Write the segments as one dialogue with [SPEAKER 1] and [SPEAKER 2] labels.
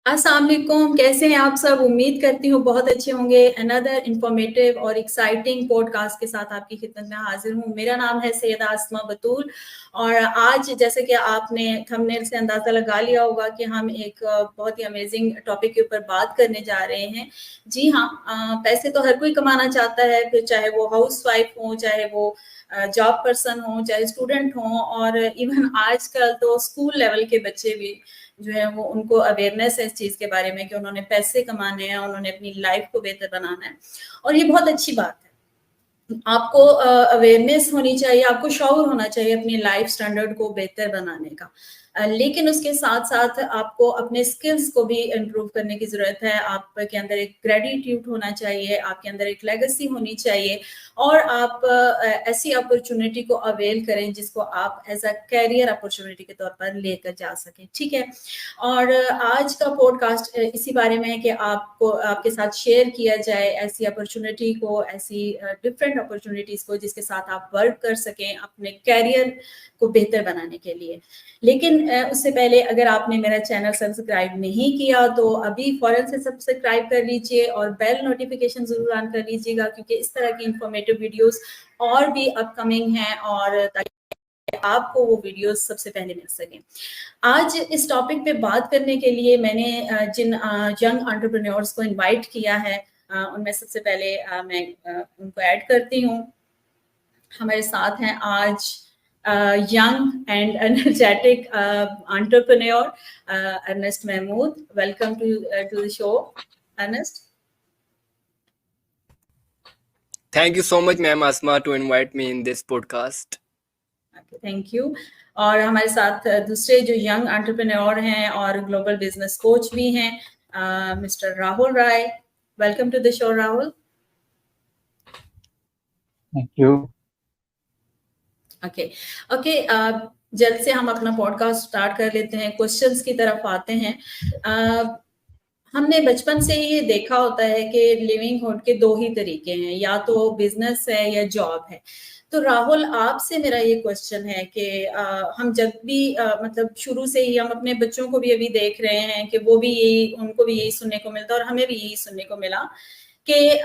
[SPEAKER 1] अस्सलाम वालेकुम, कैसे हैं आप सब? उम्मीद करती हूँ बहुत अच्छे होंगे। अनदर इंफॉर्मेटिव और एक्साइटिंग पॉडकास्ट के साथ आपकी खिदमत में हाजिर हूँ। मेरा नाम है सैयदा आसमा बतूल और आज जैसे कि आपने थंबनेल से अंदाज़ा लगा लिया होगा कि हम एक बहुत ही अमेजिंग टॉपिक के ऊपर बात करने जा रहे हैं। जी हाँ, पैसे तो हर कोई कमाना चाहता है, फिर चाहे वो हाउस वाइफ हो, चाहे वो जॉब पर्सन हो, चाहे स्टूडेंट हो, और इवन आजकल तो स्कूल लेवल के बच्चे भी जो है वो उनको अवेयरनेस है इस चीज के बारे में कि उन्होंने पैसे कमाने हैं, उन्होंने अपनी लाइफ को बेहतर बनाना है। और ये बहुत अच्छी बात है। आपको अवेयरनेस होनी चाहिए, आपको शौर होना चाहिए अपनी लाइफ स्टैंडर्ड को बेहतर बनाने का। लेकिन उसके साथ साथ आपको अपने स्किल्स को भी इम्प्रूव करने की जरूरत है। आपके अंदर एक ग्रेटिट्यूड होना चाहिए, आपके अंदर एक लेगेसी होनी चाहिए, और आप ऐसी अपॉर्चुनिटी को अवेल करें जिसको आप एज अ कैरियर अपॉर्चुनिटी के तौर पर लेकर जा सकें। ठीक है, और आज का पॉडकास्ट इसी बारे में है कि आपको आपके साथ शेयर किया जाए ऐसी अपॉर्चुनिटी को, ऐसी डिफरेंट अपॉर्चुनिटीज को जिसके साथ आप वर्क कर सकें अपने कैरियर को बेहतर बनाने के लिए। लेकिन उससे पहले अगर आपने मेरा चैनल सब्सक्राइब नहीं किया तो अभी फौरन से सब्सक्राइब कर लीजिए और बेल नोटिफिकेशन जरूर ऑन कर लीजिएगा, क्योंकि इस तरह की इंफॉर्मेटिव वीडियोस और भी अपकमिंग हैं, और ताकि आपको वो वीडियोस सबसे पहले मिल सकें। आज इस टॉपिक पे बात करने के लिए मैंने जिन यंग एंटरप्रेन्योर्स को इनवाइट किया है, उनमें सबसे पहले मैं उनको ऐड करती हूँ। हमारे साथ हैं आज young and energetic entrepreneur Ernest Mahmood. Welcome to the show, Ernest.
[SPEAKER 2] Thank you so much, ma'am Asma, to invite me in this podcast.
[SPEAKER 1] Okay, thank you. और हमारे साथ दूसरे जो यंग एंटरप्रेन्योर हैं और ग्लोबल बिजनेस कोच भी हैं, mister Rahul Rai. Welcome to the show, Rahul.
[SPEAKER 3] Thank you.
[SPEAKER 1] Okay, जल्द से हम अपना पॉडकास्ट स्टार्ट कर लेते हैं, क्वेश्चंस की तरफ आते हैं। हमने बचपन से ही ये देखा होता है कि लिविंगहुड के दो ही तरीके हैं, या तो बिजनेस है या जॉब है। तो राहुल, आपसे मेरा ये क्वेश्चन है कि हम जब भी मतलब शुरू से ही हम अपने बच्चों को भी अभी देख रहे हैं कि वो भी यही, उनको भी यही सुनने को मिलता है और हमें भी यही सुनने को मिला कि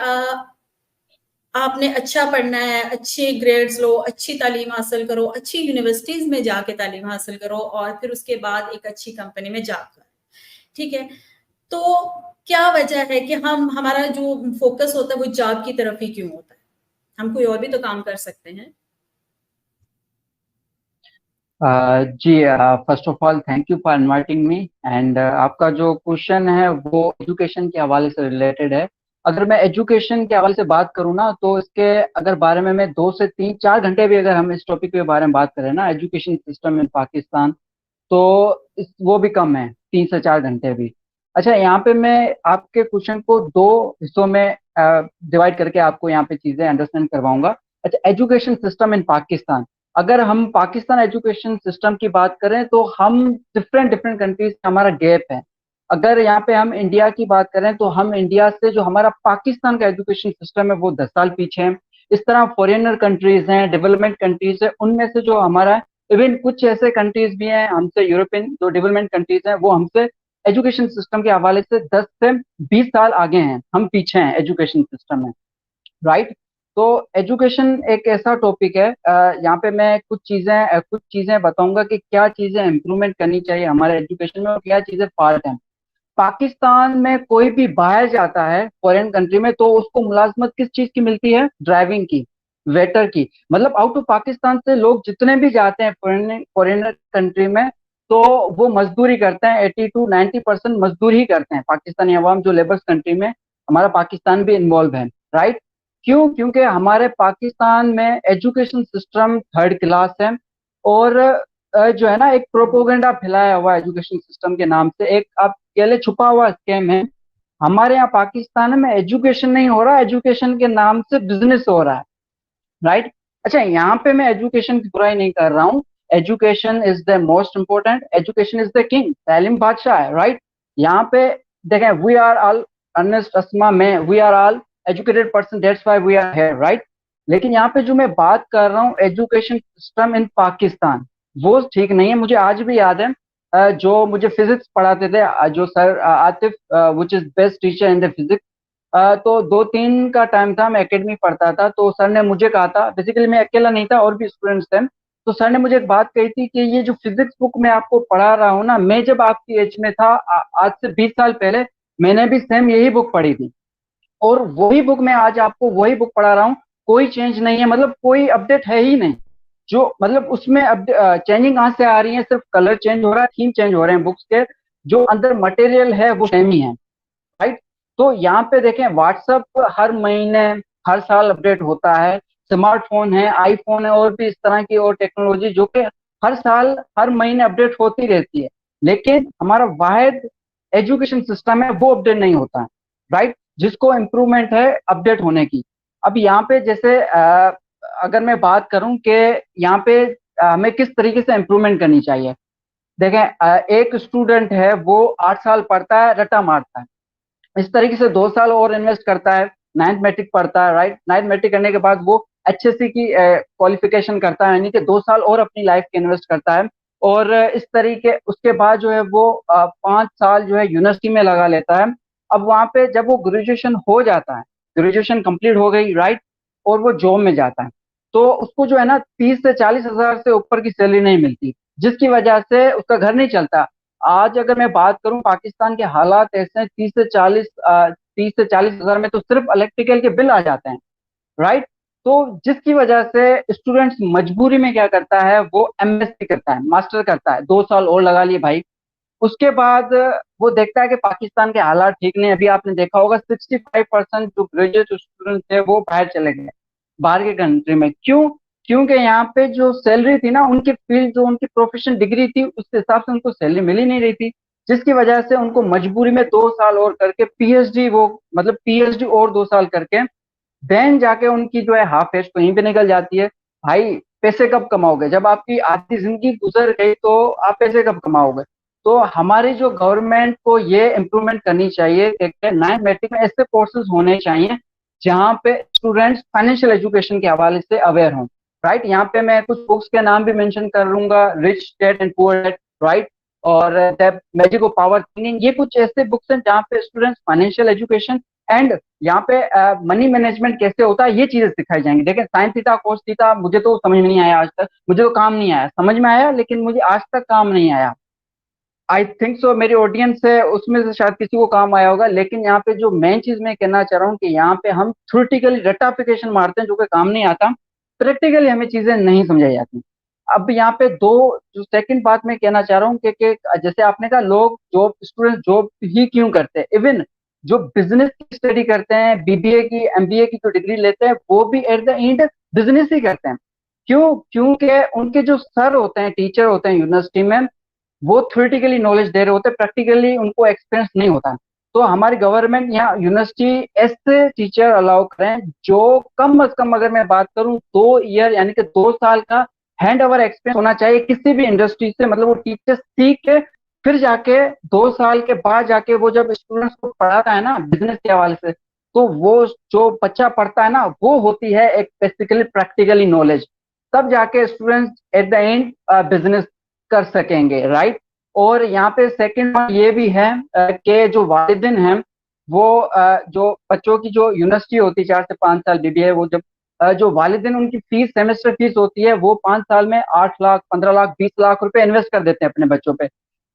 [SPEAKER 1] आपने अच्छा पढ़ना है, अच्छे ग्रेड्स लो, अच्छी तालीम हासिल करो, अच्छी यूनिवर्सिटीज में जाके तालीम हासिल करो, और फिर उसके बाद एक अच्छी कंपनी में जॉब करो। ठीक है, तो क्या वजह है कि हमारा जो फोकस होता है वो जॉब की तरफ ही क्यों होता है? हम कोई और भी तो काम कर सकते हैं।
[SPEAKER 3] जी, first of all thank you for inviting me. And आपका जो क्वेश्चन है वो एजुकेशन के हवाले से रिलेटेड है। अगर मैं एजुकेशन के हवाले से बात करूँ ना, तो इसके अगर बारे में मैं 2 से 3 4 घंटे भी अगर हम इस टॉपिक के बारे में बात करें ना, एजुकेशन सिस्टम इन पाकिस्तान, तो वो भी कम है, 3 से 4 घंटे भी। अच्छा, यहाँ पे मैं आपके क्वेश्चन को 2 हिस्सों में डिवाइड करके आपको यहाँ पे चीजें अंडरस्टैंड करवाऊंगा। अच्छा, एजुकेशन सिस्टम इन पाकिस्तान, अगर हम पाकिस्तान एजुकेशन सिस्टम की बात करें तो हम डिफरेंट डिफरेंट कंट्रीज से हमारा गैप है। अगर यहाँ पे हम इंडिया की बात करें तो हम इंडिया से जो हमारा पाकिस्तान का एजुकेशन सिस्टम है वो 10 साल पीछे है। इस तरह फॉरेनर कंट्रीज हैं, डेवलपमेंट कंट्रीज है, उनमें से जो हमारा इवन कुछ ऐसे कंट्रीज भी हैं हमसे, यूरोपियन जो डेवलपमेंट कंट्रीज हैं, वो हमसे एजुकेशन सिस्टम के हवाले से 10 से 20 साल आगे हैं, हम पीछे हैं एजुकेशन सिस्टम में, राइट। तो एजुकेशन एक ऐसा टॉपिक है, यहाँ पे मैं कुछ चीजें बताऊंगा कि क्या चीजें इंप्रूवमेंट करनी चाहिए हमारे एजुकेशन में और क्या चीजें फॉल्ट हैं। पाकिस्तान में कोई भी बाहर जाता है फॉरेन कंट्री में तो उसको मुलाजमत किस चीज की मिलती है? ड्राइविंग की, वेटर की। मतलब आउट ऑफ पाकिस्तान से लोग जितने भी जाते हैं फॉरेनर कंट्री में, तो वो मजदूरी करते हैं। 80 to 90% मजदूरी ही करते हैं पाकिस्तानी अवाम जो लेबर्स कंट्री में, हमारा पाकिस्तान भी इन्वॉल्व है, राइट। क्यों? क्योंकि हमारे पाकिस्तान में एजुकेशन सिस्टम थर्ड क्लास है, और जो है ना, एक प्रोपोगंडा फैलाया हुआ एजुकेशन सिस्टम के नाम से, एक आप कह ले छुपा हुआ स्कैम है। हमारे यहाँ पाकिस्तान में एजुकेशन नहीं हो रहा, एजुकेशन के नाम से बिजनेस हो रहा है, राइट। अच्छा, यहाँ पे मैं एजुकेशन की बुराई नहीं कर रहा हूँ। Education is the most important, education is the king, तालीम बादशाह है, राइट। यहाँ पे देखें, we are all, Ernest, Asma, मैं, we are all educated person, that's why we are here, right. लेकिन यहाँ पे जो मैं बात कर रहा हूँ एजुकेशन सिस्टम इन पाकिस्तान, वो ठीक नहीं है। मुझे आज भी याद है, जो मुझे फिजिक्स पढ़ाते थे, जो sir Atif, which is best teacher in the physics. तो 2-3 का टाइम था, मैं एकेडमी पढ़ता था, तो सर ने मुझे कहा था, बेसिकली मैं अकेला नहीं था, और भी स्टूडेंट्स थे। तो सर ने मुझे एक बात कही थी कि ये जो फिजिक्स बुक मैं आपको पढ़ा रहा हूँ ना, मैं जब आपकी एज में था, आज से 20 साल पहले मैंने भी सेम यही बुक पढ़ी थी, और वही बुक मैं आज आपको वही बुक पढ़ा रहा हूँ। कोई चेंज नहीं है, मतलब कोई अपडेट है ही नहीं। जो मतलब उसमें अब चेंजिंग कहाँ से आ रही है, सिर्फ कलर चेंज हो रहा है, थीम चेंज हो रहे हैं बुक्स के, जो अंदर मटेरियल है वो सेम ही है, राइट। तो यहाँ पे देखें, व्हाट्सएप हर महीने हर साल अपडेट होता है, स्मार्टफोन है, आईफोन है, और भी इस तरह की और टेक्नोलॉजी जो कि हर साल हर महीने अपडेट होती रहती है, लेकिन हमारा वाहिद एजुकेशन सिस्टम है वो अपडेट नहीं होता है, राइट, जिसको इम्प्रूवमेंट है अपडेट होने की। अब यहाँ पे जैसे अगर मैं बात करूं कि यहाँ पे हमें किस तरीके से इम्प्रूवमेंट करनी चाहिए। देखें, एक स्टूडेंट है वो 8 साल पढ़ता है, रट्टा मारता है, इस तरीके से 2 साल और इन्वेस्ट करता है, नाइन्थ मैट्रिक पढ़ता है, राइट, नाइन्थ मैट्रिक करने के बाद वो एचएससी की क्वालिफिकेशन करता है, यानी कि 2 साल और अपनी लाइफ के इन्वेस्ट करता है, और इस तरीके उसके बाद जो है वो 5 साल जो है यूनिवर्सिटी में लगा लेता है। अब वहां पे जब वो ग्रेजुएशन हो जाता है, ग्रेजुएशन कंप्लीट हो गई, राइट, और वो जॉब में जाता है, तो उसको जो है ना 30 से 40 हजार से ऊपर की सैलरी नहीं मिलती, जिसकी वजह से उसका घर नहीं चलता। आज अगर मैं बात करूं, पाकिस्तान के हालात ऐसे हैं, 30 से 40 हजार में तो सिर्फ इलेक्ट्रिकल के बिल आ जाते हैं, राइट। तो जिसकी वजह से स्टूडेंट्स मजबूरी में क्या करता है, वो एमएससी करता है, मास्टर करता है, 2 साल और लगा लिए भाई। उसके बाद वो देखता है कि पाकिस्तान के हालात ठीक नहीं। अभी आपने देखा होगा 65% जो ग्रेजुएट स्टूडेंट थे वो बाहर चले गए, बाहर के कंट्री में। क्यों? क्योंकि यहाँ पे जो सैलरी थी ना, उनकी फील्ड जो उनकी प्रोफेशन डिग्री थी उस हिसाब से उनको सैलरी मिल ही नहीं रही थी, जिसकी वजह से उनको मजबूरी में 2 साल और करके पीएचडी, वो मतलब पीएचडी और 2 साल करके देन जाके उनकी जो है हाफ एज कहीं पे निकल जाती है। भाई पैसे कब कमाओगे, जब आपकी आधी जिंदगी गुजर गई तो आप पैसे कब कमाओगे। तो हमारी जो गवर्नमेंट को ये इम्प्रूवमेंट करनी चाहिए कि 9th मैट्रिक में ऐसे कोर्सेज होने चाहिए जहाँ पे स्टूडेंट्स फाइनेंशियल एजुकेशन के हवाले से अवेयर हों, राइट। यहाँ पे मैं कुछ बुक्स के नाम भी मेंशन करूंगा, rich dad and poor dad, right, और the magic of power thinking. ये कुछ ऐसे बुक्स हैं जहाँ पे स्टूडेंट्स फाइनेंशियल एजुकेशन एंड यहाँ पे मनी मैनेजमेंट कैसे होता है ये चीजें सिखाई जाएंगी। देखिए, साइन थीटा कोस थीटा मुझे तो समझ में नहीं आया आज तक, मुझे तो काम नहीं आया, समझ में आया लेकिन मुझे आज तक काम नहीं आया। आई थिंक सो मेरी ऑडियंस है उसमें से शायद किसी को काम आया होगा, लेकिन यहाँ पे जो मेन चीज मैं कहना चाह रहा हूँ कि यहाँ पे हम थ्योरेटिकली रट्टाफिकेशन मारते हैं जो कि काम नहीं आता, प्रैक्टिकली हमें चीजें नहीं समझाई जाती। अब यहाँ पे दो जो सेकंड बात मैं कहना चाह रहा हूँ कि जैसे आपने कहा लोग जॉब, स्टूडेंट जॉब ही क्यों करते हैं, इवन जो बिजनेस की स्टडी करते हैं, बीबीए की एमबीए की जो डिग्री लेते हैं वो भी एट द एंड बिजनेस ही करते हैं। क्यों? क्योंकि उनके जो सर होते हैं, टीचर होते हैं यूनिवर्सिटी में, वो थ्योरेटिकली नॉलेज दे रहे होते हैं, प्रैक्टिकली उनको एक्सपीरियंस नहीं होता। तो हमारी गवर्नमेंट यहाँ यूनिवर्सिटी ऐसे टीचर अलाउ करें जो कम अज कम, अगर मैं बात करूं, 2 ईयर यानी कि 2 साल का हैंड ओवर एक्सपीरियंस होना चाहिए किसी भी इंडस्ट्री से। मतलब वो टीचर सीख के फिर जाके 2 साल के बाद जाके वो जब स्टूडेंट्स को पढ़ाता है ना बिजनेस के हवाले से, तो वो जो बच्चा पढ़ता है ना वो होती है एक बेसिकली प्रैक्टिकली नॉलेज, तब जाके students at the end business कर सकेंगे, राइट। और यहाँ पे सेकंड ये भी है कि जो वालिदिन हैं वो जो बच्चों की जो यूनिवर्सिटी होती है 4 से 5 साल बीबीए, वो जब जो वालिदिन उनकी फीस, सेमेस्टर फीस होती है, वो 5 साल में 8 लाख 15 लाख 20 लाख रुपए इन्वेस्ट कर देते हैं अपने बच्चों पे।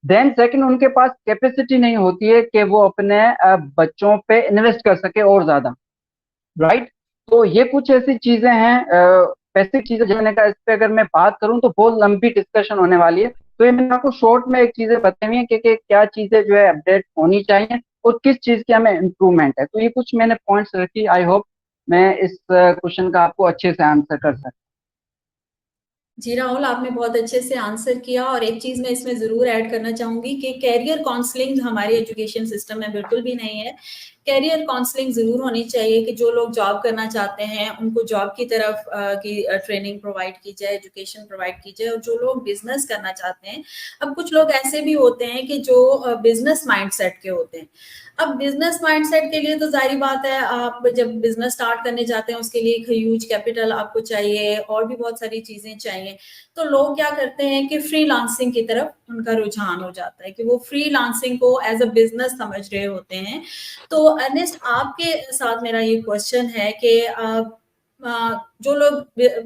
[SPEAKER 3] देन सेकंड उनके पास कैपेसिटी नहीं होती है कि वो अपने बच्चों पे इन्वेस्ट कर सके और ज्यादा, राइट। तो ये कुछ ऐसी चीजें हैं, बेसिक चीजें, मैंने कहा इस पे अगर मैं बात करूं तो बहुत लंबी डिस्कशन होने वाली है। तो ये मैंने आपको शॉर्ट में एक चीजें बताई हुई है कि क्या चीजें जो है अपडेट होनी चाहिए और किस चीज की हमें इम्प्रूवमेंट है। तो ये कुछ मैंने पॉइंट्स रखी, आई होप मैं इस क्वेश्चन का आपको अच्छे से आंसर कर सकता।
[SPEAKER 1] जी राहुल, आपने बहुत अच्छे से आंसर किया। और एक चीज मैं इसमें जरूर ऐड करना चाहूंगी कि कैरियर काउंसलिंग हमारे एजुकेशन सिस्टम में बिल्कुल भी नहीं है। कैरियर काउंसलिंग जरूर होनी चाहिए कि जो लोग जॉब करना चाहते हैं उनको जॉब की तरफ की ट्रेनिंग प्रोवाइड की जाए, एजुकेशन प्रोवाइड की जाए। और जो लोग बिजनेस करना चाहते हैं, अब कुछ लोग ऐसे भी होते हैं कि जो बिजनेस माइंडसेट के होते हैं। अब बिजनेस माइंडसेट के लिए तो जाहिर बात है, आप जब बिजनेस स्टार्ट करने जाते हैं उसके लिए एक ह्यूज कैपिटल आपको चाहिए और भी बहुत सारी चीजें चाहिए। तो लोग क्या करते हैं कि फ्रीलांसिंग की तरफ उनका रुझान हो जाता है कि वो फ्रीलांसिंग को एज अ बिजनेस समझ रहे होते हैं। तो अर्नेस्ट, आपके साथ मेरा ये क्वेश्चन है कि जो लोग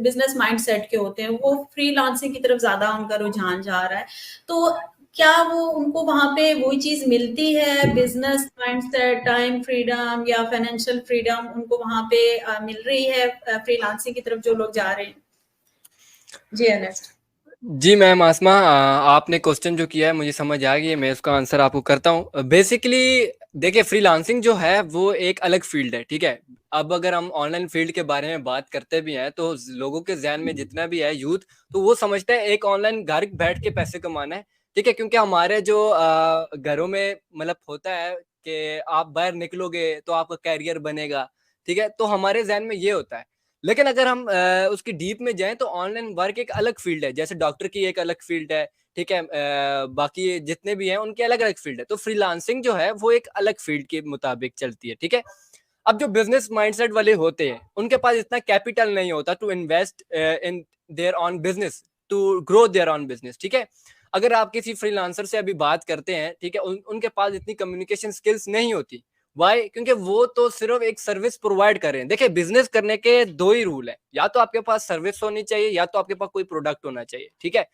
[SPEAKER 1] बिजनेस माइंडसेट के होते हैं वो फ्रीलांसिंग की तरफ ज्यादा उनका रुझान जा रहा है, तो क्या वो उनको वहां पे वही चीज मिलती है, बिजनेस माइंडसेट, टाइम फ्रीडम या फाइनेंशियल फ्रीडम उनको वहां पे मिल रही है फ्रीलांसिंग की तरफ जो लोग जा रहे हैं? जी अर्नेस्ट।
[SPEAKER 2] जी मैम आसमा, आपने क्वेश्चन जो किया है मुझे समझ आ गई, मैं उसका आंसर आपको करता हूँ। बेसिकली देखिए, फ्रीलांसिंग जो है वो एक अलग फील्ड है, ठीक है। अब अगर हम ऑनलाइन फील्ड के बारे में बात करते भी हैं तो लोगों के जहन में जितना भी है यूथ, तो वो समझते हैं एक ऑनलाइन घर बैठ के पैसे कमाना है, ठीक है। क्योंकि हमारे जो घरों में मतलब होता है कि आप बाहर निकलोगे तो आपका कैरियर बनेगा, ठीक है। तो हमारे जहन में ये होता है। लेकिन अगर हम उसकी डीप में जाएं तो ऑनलाइन वर्क एक अलग फील्ड है, जैसे डॉक्टर की एक अलग फील्ड है, ठीक है। बाकी जितने भी हैं उनकी अलग अलग फील्ड है। तो फ्रीलांसिंग जो है वो एक अलग फील्ड के मुताबिक चलती है, ठीक है। अब जो बिजनेस माइंडसेट वाले होते हैं उनके पास इतना कैपिटल नहीं होता to invest in their own business, to grow their own business, ठीक है। अगर आप किसी फ्रीलांसर से अभी बात करते हैं, ठीक है, उनके पास इतनी कम्युनिकेशन स्किल्स नहीं होती। वाई? क्योंकि वो तो सिर्फ एक सर्विस प्रोवाइड कर रहे हैं। देखिए, बिजनेस करने के दो ही रूल है, या तो आपके पास सर्विस होनी चाहिए या तो आपके पास कोई प्रोडक्ट होना चाहिए, ठीक है।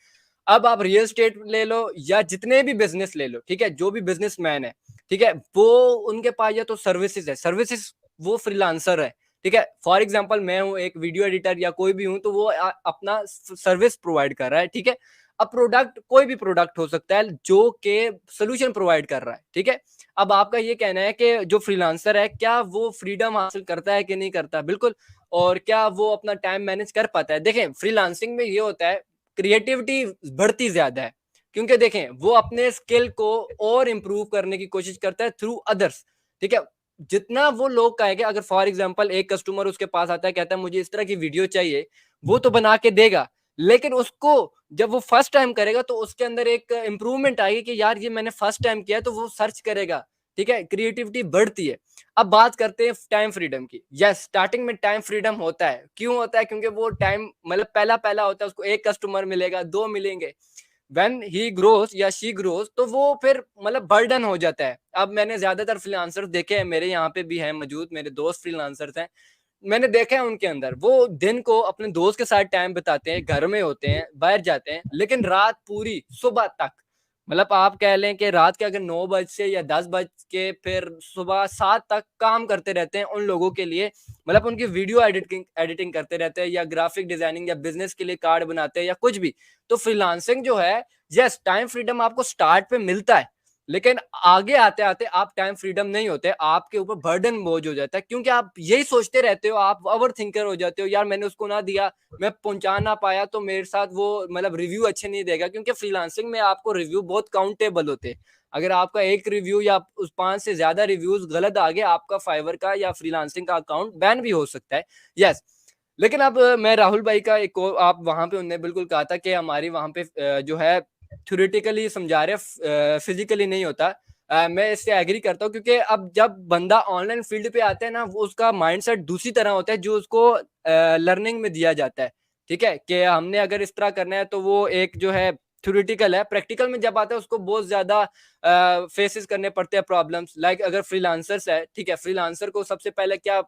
[SPEAKER 2] अब आप रियल एस्टेट ले लो या जितने भी बिजनेस ले लो, ठीक है, जो भी बिजनेसमैन है, ठीक है, वो उनके पास या तो सर्विसेज है, सर्विसेज वो फ्रीलांसर है, ठीक है। फॉर एग्जांपल मैं हूँ एक वीडियो एडिटर या कोई भी हूँ, तो वो अपना सर्विस प्रोवाइड कर रहा है, ठीक है। अब प्रोडक्ट कोई भी प्रोडक्ट हो सकता है जो के सोल्यूशन प्रोवाइड कर रहा है, ठीक है। अब आपका ये कहना है कि जो फ्रीलांसर है क्या वो फ्रीडम हासिल करता है कि नहीं करता? बिल्कुल। और क्या वो अपना टाइम मैनेज कर पाता है? देखें, फ्रीलांसिंग में ये होता है, क्रिएटिविटी बढ़ती ज्यादा है, क्योंकि देखें वो अपने स्किल को और इम्प्रूव करने की कोशिश करता है थ्रू अदर्स, ठीक है। जितना वो लोग कहेंगे, अगर फॉर एग्जांपल एक कस्टमर उसके पास आता है, कहता है मुझे इस तरह की वीडियो चाहिए, वो तो बना के देगा, लेकिन उसको जब वो फर्स्ट टाइम करेगा तो उसके अंदर एक इम्प्रूवमेंट आएगी कि यार ये मैंने फर्स्ट टाइम किया, तो वो सर्च करेगा, ठीक है, क्रिएटिविटी बढ़ती है। अब बात करते हैं टाइम फ्रीडम की। यस, स्टार्टिंग में टाइम फ्रीडम होता है। क्यों होता है? क्योंकि वो टाइम मतलब पहला होता है, उसको एक कस्टमर मिलेगा, दो मिलेंगे। व्हेन ही ग्रोस या शी ग्रोस, तो वो फिर मतलब बर्डन हो जाता है। अब मैंने ज्यादातर फ्रीलांसर्स देखे हैं, मेरे यहाँ पे भी हैं मौजूद, मेरे दोस्त फ्रीलांसर्स हैं, मैंने देखा है उनके अंदर वो दिन को अपने दोस्त के साथ टाइम बिताते हैं, घर में होते हैं, बाहर जाते हैं, लेकिन रात पूरी सुबह तक, मतलब आप कह लें कि रात के अगर 9 बज से या 10 बज के फिर सुबह 7 तक काम करते रहते हैं उन लोगों के लिए, मतलब उनकी वीडियो एडिटिंग करते रहते हैं या ग्राफिक डिजाइनिंग या बिजनेस के लिए कार्ड बनाते हैं या कुछ भी। तो फ्रीलांसिंग जो है, यस, टाइम फ्रीडम आपको स्टार्ट पे मिलता है, लेकिन आगे आते आते आप टाइम फ्रीडम नहीं होते, आपके ऊपर बर्डन बोझ हो जाता है, क्योंकि आप यही सोचते रहते हो, आप ओवर थिंकर हो जाते हो, यार मैंने उसको ना दिया, मैं पहुंचा ना पाया, तो मेरे साथ वो मतलब रिव्यू अच्छे नहीं देगा। क्योंकि फ्रीलांसिंग में आपको रिव्यू बहुत काउंटेबल होते हैं। अगर आपका एक रिव्यू या उस 5 से ज्यादा रिव्यूज गलत आ गए, आपका फाइवर का या फ्रीलांसिंग का अकाउंट बैन भी हो सकता है। यस, लेकिन अब मैं राहुल भाई का एक और, आप वहां पे उन्होंने बिल्कुल कहा था कि हमारी वहां पे जो है थ्योरेटिकली समझा रहे, फिजिकली नहीं होता। मैं इससे एग्री करता हूँ, क्योंकि अब जब बंदा ऑनलाइन फील्ड पे आता है ना, वो उसका माइंडसेट दूसरी तरह होता है जो उसको लर्निंग में दिया जाता है, ठीक है, कि हमने अगर इस तरह करना है, तो वो एक जो है थ्योरेटिकल है। प्रैक्टिकल में जब आता है उसको बहुत ज्यादा फेसेस करने पड़ते हैं प्रॉब्लम्स। लाइक अगर फ्रीलांसर्स है, ठीक है, फ्रीलांसर को सबसे पहले क्या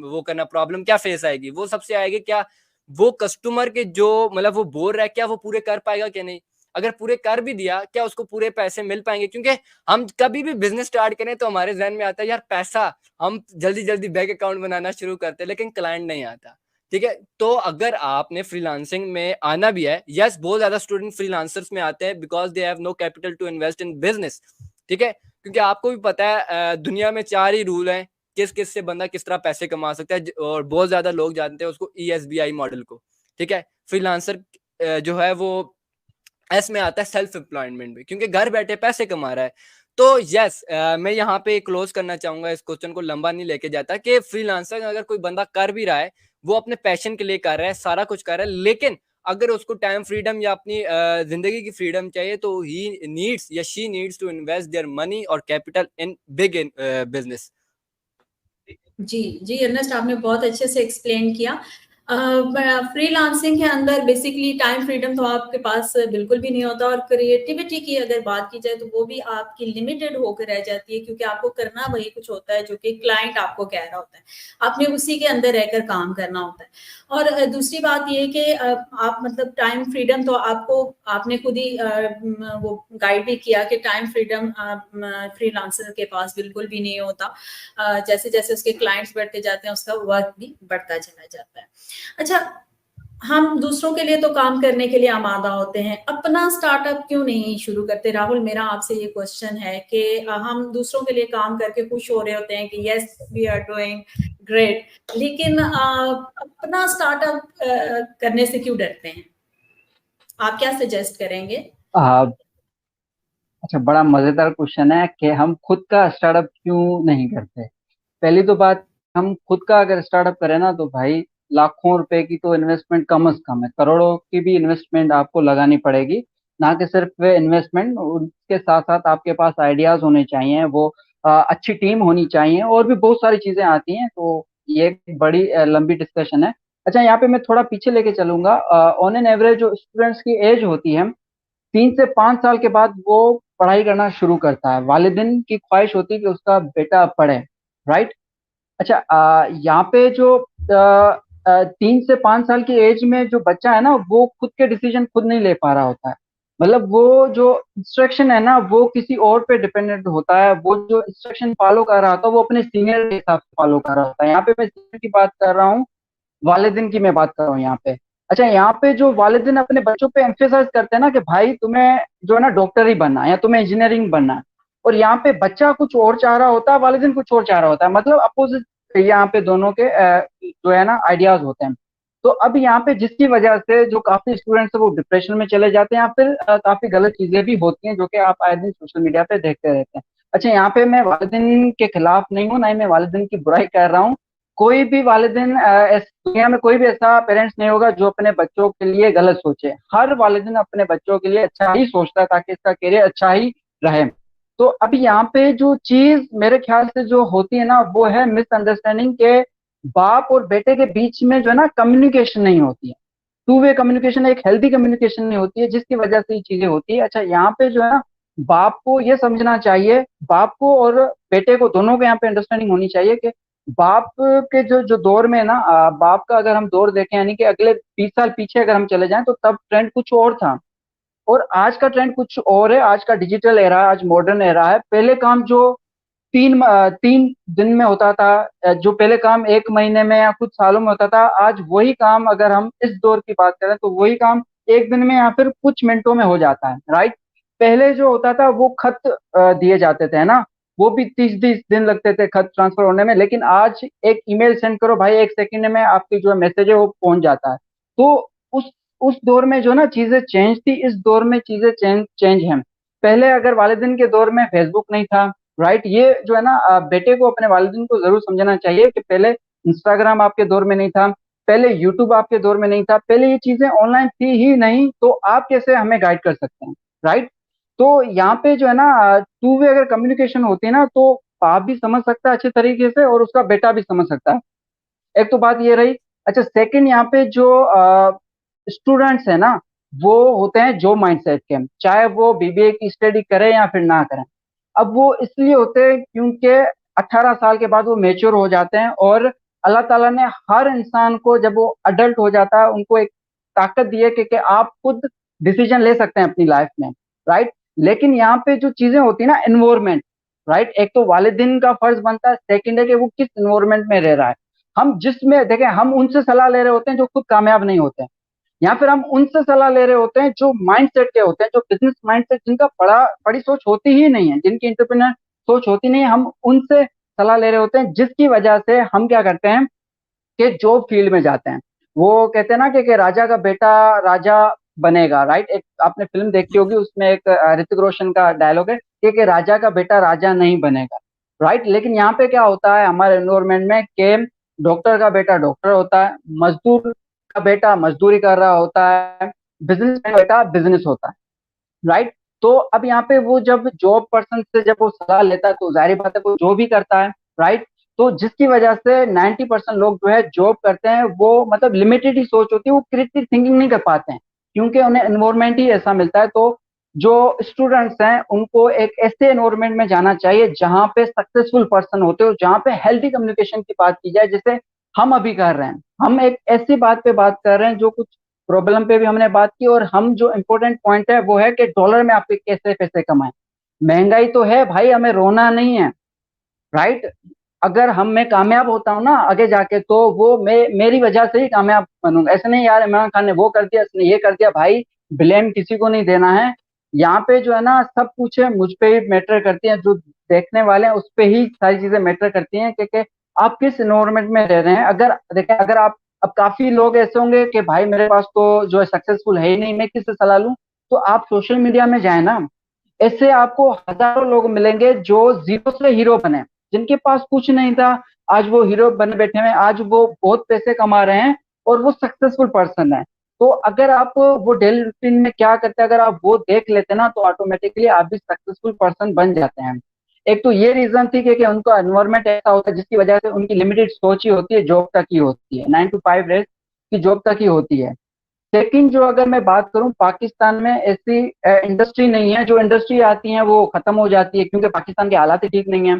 [SPEAKER 2] वो करना, प्रॉब्लम क्या फेस आएगी, वो सबसे आएगी क्या, वो कस्टमर के जो मतलब वो बोल रहा है क्या वो पूरे कर पाएगा कि नहीं। अगर पूरे कर भी दिया, क्या उसको पूरे पैसे मिल पाएंगे? क्योंकि हम कभी भी बिजनेस स्टार्ट करें तो हमारे जहन में आता है यार पैसा, हम जल्दी जल्दी बैंक अकाउंट बनाना शुरू करते हैं, लेकिन क्लाइंट नहीं आता, ठीक है। तो अगर आपने फ्रीलांसिंग में आना भी है, यस, बहुत ज्यादा स्टूडेंट फ्रीलांसर्स में आते हैं because they have no capital to invest in business, ठीक है। क्योंकि आपको भी पता है दुनिया में 4 ही रूल हैं, किस किस से बंदा किस तरह पैसे कमा सकता है, और बहुत ज्यादा लोग जानते हैं उसको ESBI मॉडल को, ठीक है। फ्रीलांसर जो है वो एस में आता है सेल्फ एम्प्लॉयमेंट में, क्योंकि घर बैठे पैसे कमा रहा है। तो यस, मैं यहाँ पे क्लोज करना चाहूंगा, इस क्वेश्चन को लंबा नहीं लेके जाता, कि फ्रीलांसर अगर कोई बंदा कर भी रहा है, वो अपने पैशन के लिए कर रहा है, सारा कुछ कर रहा है, लेकिन अगर उसको टाइम फ्रीडम या अपनी जिंदगी की फ्रीडम चाहिए, तो ही नीड्स या she needs to invest their money और कैपिटल इन बिग बिजनेस।
[SPEAKER 1] जी, जी अर्नेस्ट, आपने बहुत अच्छे से एक्सप्लेन किया। फ्रीलांसिंग के अंदर बेसिकली टाइम फ्रीडम तो आपके पास बिल्कुल भी नहीं होता, और क्रिएटिविटी की अगर बात की जाए तो वो भी आपकी लिमिटेड होकर रह जाती है, क्योंकि आपको करना वही कुछ होता है जो कि क्लाइंट आपको कह रहा होता है, आपने उसी के अंदर रहकर काम करना होता है। और दूसरी बात ये कि आप मतलब टाइम फ्रीडम तो आपको, आपने खुद ही वो गाइड भी किया कि टाइम फ्रीडम फ्रीलांसर के पास बिल्कुल भी नहीं होता। जैसे जैसे उसके क्लाइंट्स बढ़ते जाते हैं उसका वर्क भी बढ़ता चला जाता है। अच्छा, हम दूसरों के लिए तो काम करने के लिए आमादा होते हैं, अपना स्टार्टअप क्यों नहीं शुरू करते? राहुल, मेरा आपसे ये क्वेश्चन है कि हम दूसरों के लिए काम करके खुश हो रहे होते हैं कि yes we are doing great, लेकिन अपना स्टार्टअप करने से क्यों डरते हैं? आप क्या सजेस्ट करेंगे?
[SPEAKER 3] आ, अच्छा, बड़ा मजेदार क्वेश्चन है कि हम खुद का स्टार्टअप क्यों नहीं करते। पहली तो बात, हम खुद का अगर स्टार्टअप करें ना तो भाई लाखों रुपए की तो इन्वेस्टमेंट कम से कम है, करोड़ों की भी इन्वेस्टमेंट आपको लगानी पड़ेगी। ना कि सिर्फ इन्वेस्टमेंट, उसके साथ साथ आपके पास आइडियाज होने चाहिए, वो अच्छी टीम होनी चाहिए, और भी बहुत सारी चीजें आती हैं। तो ये एक बड़ी लंबी डिस्कशन है। अच्छा, यहाँ पे मैं थोड़ा पीछे लेके चलूंगा। ऑन एन एवरेज जो स्टूडेंट्स की एज होती है 3 से 5 साल के बाद वो पढ़ाई करना शुरू करता है। वालिदिन की ख्वाहिश होती है कि उसका बेटा पढ़े, राइट। अच्छा, यहाँ पे जो 3 से 5 साल की एज में जो बच्चा है ना, वो खुद के डिसीजन खुद नहीं ले पा रहा होता है। मतलब वो जो इंस्ट्रक्शन है ना, वो किसी और पे डिपेंडेंट होता है। वो जो इंस्ट्रक्शन फॉलो कर रहा होता है वो अपने सीनियर के हिसाब से फॉलो कर रहा होता है। यहाँ पे मैं सीनियर की बात कर रहा हूँ, वालिदिन की मैं बात कर रहा हूँ यहाँ पे। अच्छा, यहाँ पे जो वालिदिन अपने बच्चों पे एम्फेसाइज करते हैं ना कि भाई तुम्हें जो है ना डॉक्टर ही बनना है या तुम्हें इंजीनियरिंग बनना है, और यहाँ पे बच्चा कुछ और चाह रहा होता है, वालिदिन कुछ और चाह रहा होता है। मतलब अपोजिट यहाँ पे दोनों के जो है ना आइडियाज होते हैं। तो अब यहाँ पे जिसकी वजह से जो काफी स्टूडेंट्स है वो डिप्रेशन में चले जाते हैं, या फिर काफी गलत चीजें भी होती हैं जो कि आप आए दिन सोशल मीडिया पे देखते रहते हैं। अच्छा, यहाँ पे मैं वालिदिन के खिलाफ नहीं हूँ, ना ही मैं वालिदिन की बुराई कर रहा हूँ। कोई भी वालिदिन इस दुनिया में कोई भी ऐसा पेरेंट्स नहीं होगा जो अपने बच्चों के लिए गलत सोचे। हर वालिदिन अपने बच्चों के लिए अच्छा ही सोचता है ताकि इसका करियर अच्छा ही रहे। तो अभी यहाँ पे जो चीज मेरे ख्याल से जो होती है ना, वो है मिसअंडरस्टैंडिंग के बाप और बेटे के बीच में जो है ना कम्युनिकेशन नहीं होती है। टू वे कम्युनिकेशन, एक हेल्दी कम्युनिकेशन नहीं होती है, जिसकी वजह से ये चीजें होती है। अच्छा, यहाँ पे जो है ना बाप को ये समझना चाहिए, बाप को और बेटे को दोनों को यहाँ पे अंडरस्टैंडिंग होनी चाहिए कि बाप के जो जो दौर में ना बाप का अगर हम दौर देखें, यानी कि अगले 20 साल पीछे अगर हम चले जाएं, तो तब ट्रेंड कुछ और था और आज का ट्रेंड कुछ और है। आज का डिजिटल एरा है, आज मॉडर्न एरा है। पहले काम जो 3 दिन में होता था, जो पहले काम 1 महीने में या कुछ सालों में होता था, आज वही काम अगर हम इस दौर की बात करें तो वही काम 1 दिन में या फिर कुछ मिनटों में हो जाता है, राइट। पहले जो होता था वो खत दिए जाते थे, है ना, वो भी 30-30 दिन लगते थे खत ट्रांसफर होने में। लेकिन आज एक ईमेल सेंड करो भाई, 1 सेकंड में आपकी जो मैसेज है वो पहुंच जाता है। तो उस उस दौर में जो ना चीजें चेंज थी, इस दौर में चीजें चेंज चेंज हैं। पहले अगर वालिदिन के दौर में फेसबुक नहीं था, राइट, ये जो है ना बेटे को अपने वालिदिन को जरूर समझना चाहिए कि पहले इंस्टाग्राम आपके दौर में नहीं था, पहले यूट्यूब आपके दौर में नहीं था, पहले ये चीजें ऑनलाइन थी ही नहीं, तो आप कैसे हमें गाइड कर सकते हैं, राइट। तो यहाँ पे जो है ना टू वे अगर कम्युनिकेशन होती है ना, तो बाप भी समझ सकता है अच्छे तरीके से और उसका बेटा भी समझ सकता है। एक तो बात ये रही। अच्छा, सेकंड, यहाँ पे जो स्टूडेंट्स है ना, वो होते हैं जो माइंडसेट के, चाहे वो बीबीए की स्टडी करें या फिर ना करें। अब वो इसलिए होते हैं क्योंकि 18 साल के बाद वो मेच्योर हो जाते हैं, और अल्लाह ताला ने हर इंसान को जब वो अडल्ट हो जाता है उनको एक ताकत दी है कि आप खुद डिसीजन ले सकते हैं अपनी लाइफ में, राइट। लेकिन यहाँ पे जो चीजें होती है ना, एनवायरमेंट, राइट, एक तो वालिदिन का फर्ज बनता है, सेकंड है कि वो किस एनवायरमेंट में रह रहा है। हम जिसमें देखें, हम उनसे सलाह ले रहे होते हैं जो खुद कामयाब नहीं होते हैं, या फिर हम उनसे सलाह ले रहे होते हैं जो माइंडसेट के होते हैं, जो बिजनेस माइंडसेट, जिनका बड़ी सोच होती ही नहीं है, जिनकी इंटरप्रेन्योर सोच होती नहीं है, हम उनसे सलाह ले रहे होते हैं। जिसकी वजह से हम क्या करते हैं कि जॉब फील्ड में जाते हैं। वो कहते हैं ना कि राजा का बेटा राजा बनेगा, राइट। एक आपने फिल्म देखी होगी, उसमें एक ऋतिक रोशन का डायलॉग है कि राजा का बेटा राजा नहीं बनेगा, राइट। लेकिन यहाँ पे क्या होता है हमारे एनवायरमेंट में कि डॉक्टर का बेटा डॉक्टर होता है, मजदूर का बेटा मजदूरी कर रहा होता है, बिजनेस का बेटा बिजनेस होता है, राइट। तो अब यहाँ पे वो जब जॉब पर्सन से जब वो सलाह लेता है तो जाहिर बात है वो जो भी करता है, राइट। तो जिसकी वजह से 90% लोग जो है जॉब करते हैं वो मतलब लिमिटेड ही सोच होती है, वो क्रिएटिव थिंकिंग नहीं कर पाते हैं क्योंकि उन्हें एनवायरमेंट ही ऐसा मिलता है। तो जो स्टूडेंट्स हैं उनको एक ऐसे एनवायरमेंट में जाना चाहिए जहाँ पे सक्सेसफुल पर्सन होते हो, जहाँ पे हेल्थी कम्युनिकेशन की बात की जाए, जैसे हम अभी कर रहे हैं। हम एक ऐसी बात पे बात कर रहे हैं जो कुछ प्रॉब्लम पे भी हमने बात की, और हम जो इम्पोर्टेंट पॉइंट है वो है कि डॉलर में आप कैसे पैसे कमाएं। महंगाई तो है भाई, हमें रोना नहीं है, राइट। अगर मैं कामयाब होता हूँ ना आगे जाके, तो वो मेरी वजह से ही कामयाब बनूंगा। ऐसे नहीं यार इमरान खान ने वो कर दिया, इसने ये कर दिया, भाई ब्लेम किसी को नहीं देना है। यहाँ पे जो है ना सब कुछ है मुझ पे ही मैटर करती है, जो देखने वाले हैं उस पे ही सारी चीजें मैटर करती हैं कि आप किस एनवायरमेंट में रह रहे हैं। अगर देखें, अगर आप अब काफी लोग ऐसे होंगे कि भाई मेरे पास तो जो है सक्सेसफुल है ही नहीं, मैं किससे सलाह लूं, तो आप सोशल मीडिया में जाए ना। ऐसे आपको हजारों लोग मिलेंगे जो जीरो से हीरो बने, जिनके पास कुछ नहीं था, आज वो हीरो बने बैठे हैं, आज वो बहुत पैसे कमा रहे हैं और वो सक्सेसफुल पर्सन है। तो अगर आप वो डेली रूटीन में क्या करते हैं, अगर आप वो देख लेते हैं ना, तो ऑटोमेटिकली आप भी सक्सेसफुल पर्सन बन जाते हैं। एक तो ये रीजन थी कि उनका एनवायरमेंट ऐसा होता है जिसकी वजह से उनकी लिमिटेड सोच ही होती है, जॉब तक ही होती है, 9 to 5 डेज की जॉब तक ही होती है। सेकंड, जो अगर मैं बात करूं, पाकिस्तान में ऐसी इंडस्ट्री नहीं है, जो इंडस्ट्री आती है वो खत्म हो जाती है क्योंकि पाकिस्तान के हालात ही ठीक नहीं है।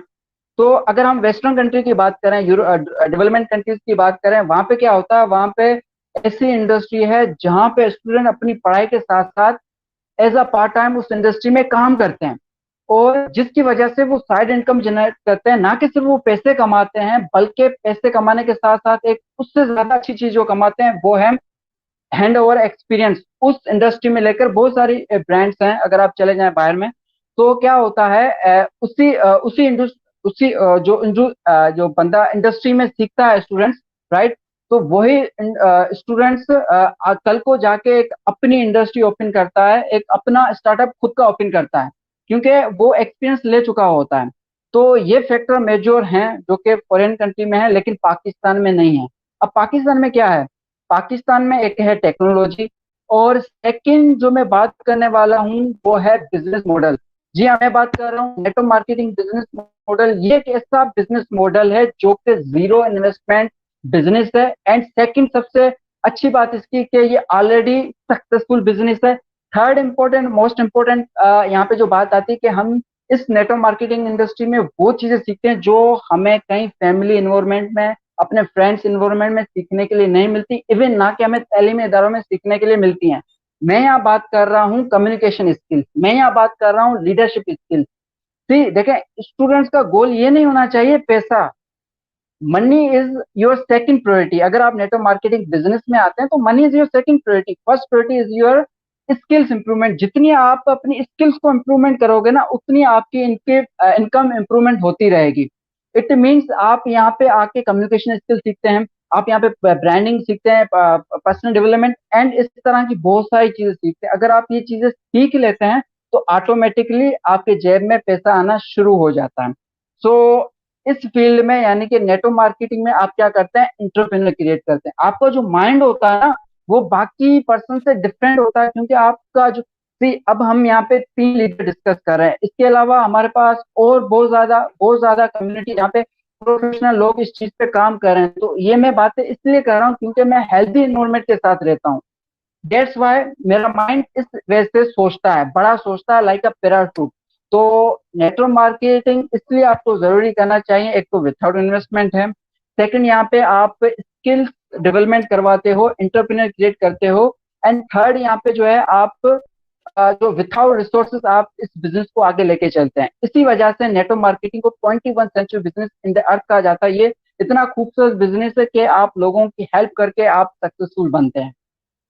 [SPEAKER 3] तो अगर हम वेस्टर्न कंट्री की बात करें, डेवलपमेंट कंट्रीज की बात करें, वहां पे क्या होता है, वहां पे ऐसी इंडस्ट्री है जहां पे स्टूडेंट अपनी पढ़ाई के साथ साथ एज अ पार्ट टाइम उस इंडस्ट्री में काम करते हैं, और जिसकी वजह से वो साइड इनकम जनरेट करते हैं। ना कि सिर्फ वो पैसे कमाते हैं, बल्कि पैसे कमाने के साथ साथ एक उससे ज्यादा अच्छी चीज जो कमाते हैं वो है हैंड ओवर एक्सपीरियंस। उस इंडस्ट्री में लेकर बहुत सारी ब्रांड्स हैं, अगर आप चले जाएं बाहर में, तो क्या होता है, जो बंदा इंडस्ट्री में सीखता है स्टूडेंट्स, राइट, तो वही स्टूडेंट्स कल को जाके एक अपनी इंडस्ट्री ओपन करता है, एक अपना स्टार्टअप खुद का ओपन करता है, क्योंकि वो एक्सपीरियंस ले चुका होता है। तो ये फैक्टर मेजर हैं जो कि फॉरेन कंट्री में है, लेकिन पाकिस्तान में नहीं है। अब पाकिस्तान में क्या है, पाकिस्तान में एक है टेक्नोलॉजी, और सेकंड जो मैं बात करने वाला हूँ वो है बिजनेस मॉडल। जी हाँ, मैं बात कर रहा हूँ नेटवर्क मार्केटिंग बिजनेस मॉडल। ये एक ऐसा बिजनेस मॉडल है जो कि जीरो इन्वेस्टमेंट बिजनेस है, एंड सेकंड सबसे अच्छी बात इसकी कि ये ऑलरेडी सक्सेसफुल बिजनेस है। थर्ड इम्पोर्टेंट, मोस्ट इम्पोर्टेंट यहाँ पे जो बात आती है कि हम इस नेटवर्क मार्केटिंग इंडस्ट्री में वो चीजें सीखते हैं जो हमें कहीं फैमिली इन्वायरमेंट में, अपने फ्रेंड्स इन्वायरमेंट में सीखने के लिए नहीं मिलती, इवन ना कि हमें तालीमी इदारों में सीखने के लिए मिलती हैं। मैं यहाँ बात कर रहा हूँ कम्युनिकेशन स्किल्स, मैं यहाँ बात कर रहा हूँ लीडरशिप स्किल्स। सी देखें, स्टूडेंट्स का गोल ये नहीं होना चाहिए पैसा, money is your second priority. अगर आप नेटवर्क मार्केटिंग बिजनेस में आते हैं तो money is your second priority, first priority is your skills improvement. जितनी आप अपनी स्किल्स को इंप्रूवमेंट करोगे ना, उतनी आपकी इनके इनकम इंप्रूवमेंट होती रहेगी। इट मीन्स आप यहाँ पे आके कम्युनिकेशन स्किल सीखते हैं, आप यहाँ पे ब्रांडिंग सीखते हैं, पर्सनल डेवलपमेंट एंड इस तरह की बहुत सारी चीजें सीखते हैं। अगर आप ये चीजें सीख लेते हैं तो ऑटोमेटिकली आपके जेब में पैसा आना शुरू हो जाता है। सो इस फील्ड में, यानी कि नेटवर्क मार्केटिंग में, आप क्या करते हैं, इंटरप्रेन्योर क्रिएट करते हैं। आपका जो माइंड होता है ना, वो बाकी पर्सन से डिफरेंट होता है, क्योंकि आपका जो अब हम यहाँ पे 3 लीडर डिस्कस कर रहे हैं, इसके अलावा हमारे पास और बहुत ज्यादा कम्युनिटी यहाँ पे प्रोफेशनल लोग इस चीज पे काम कर रहे हैं। तो ये मैं बातें इसलिए कर रहा हूँ क्योंकि मैं हेल्दी इन्वायरमेंट के साथ रहता हूँ। डेट्स वाई मेरा माइंड इस वजह से सोचता है, बड़ा सोचता है, लाइक अ पैराशूट। तो नेटवर्क मार्केटिंग इसलिए आपको जरूरी करना चाहिए, एक तो विदाउट इन्वेस्टमेंट है, सेकंड यहाँ पे आप स्किल्स डेवलपमेंट करवाते हो, इंटरप्रेन्योर क्रिएट करते हो, एंड थर्ड यहाँ पे जो है आप जो विदाउट रिसोर्सेज आप इस बिजनेस को आगे लेके चलते हैं। इसी वजह से नेटवर्क मार्केटिंग को 21 century business in the earth कहा जाता है। ये इतना खूबसूरत बिजनेस है कि आप लोगों की हेल्प करके आप सक्सेसफुल बनते हैं,